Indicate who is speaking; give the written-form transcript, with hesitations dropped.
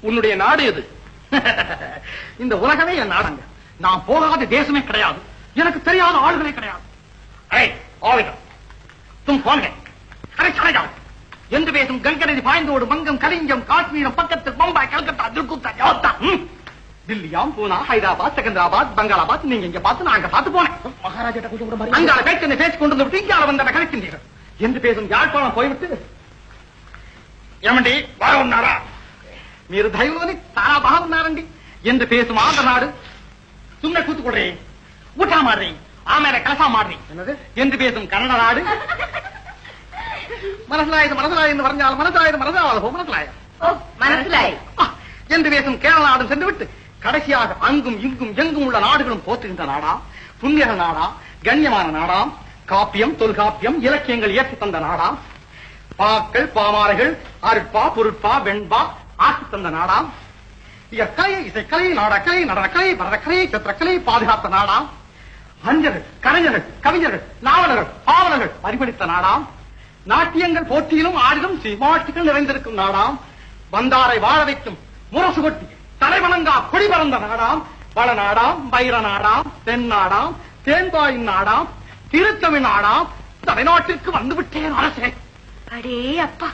Speaker 1: உன்னுடைய நாடு எது? இந்த உலகமே என் நாடங்க. நான் போகாத தேசமே கிடையாது, எனக்கு தெரியாத ஆளுகளே கிடையாது. என்று பேசும் கங்கை நதி பாய்ந்தோடு மங்கம் கலிங்கம் காஷ்மீரம் பக்கத்தில் பம்பாய் கல்கத்தா திருக்குத்தா யோத்தா தில்லியாம் பூனா ஹைதராபாத் செகந்திராபாத் பங்களாபாத் நீங்க இங்க பார்த்து நான் அங்க பார்த்து போனேன். மகாராஜா கொஞ்சம் அங்கால பேச்சு பேசிக் கொண்டு வந்து இங்கால வந்த கலைக்கின்றீர்கள் என்று பேசும் யாழ்ப்பாணம் போய்விட்டு ఏమండి బాగున్నారా? మీరు దైవని చాలా బాగున్నారండి ಎಂದು பேசும் ஆந்திர நாடு சும்மா கூத்துக்கொள்றே ஊட்டா மாடுறீ ஆமேல கலசா மாடுறீ என்று பேசும் கன்னட நாடு மனசிலாயது மனசிலாய் என்று പറഞ്ഞால் மனசிலாயது மனசாவோ மனசிலாய் என்று பேசும் கேரள நாடும் சென்று விட்டு கடைசியாக அங்கும் இங்கும் எங்கும் உள்ள நாடுகளும் போற்றுகின்ற நாடா, புண்ணிய நாடா, கண்ணியமான நாடாம், காப்பியம் தொல்காப்பியம் இலக்கியங்கள் ஏற்றி தந்த நாடாம், பாக்கள் பாமாலைகள் அருட்பா பொருட்பா வெண்பா ஆட்சி தந்த நாடாம், இயற்கலை இசைக்கலை நாடக்கலை நடனக்கலை பரதக்கலை சித்திரக்கலை பாதுகாத்த நாடாம், அறிஞர்கள் கலைஞர்கள் கவிஞர்கள் நாவலர்கள் பாவலர்கள் பரிபடித்த நாடாம், நாட்டியங்கள் போட்டியிலும் ஆடிலும் சிமாட்டிகள் நிறைந்திருக்கும் நாடாம், வந்தாரை வாழ வைக்கும் முரசு கொட்டி தலைவணங்கா கொடி பறந்த நாடாம், வள நாடாம், வைர நாடாம், தென் நாடாம், தேன்பாயின் நாடாம், திருத்தமிழ் நாடாம், தலைநாட்டிற்கு வந்துவிட்டேன் அரசே.
Speaker 2: அடே அப்பா,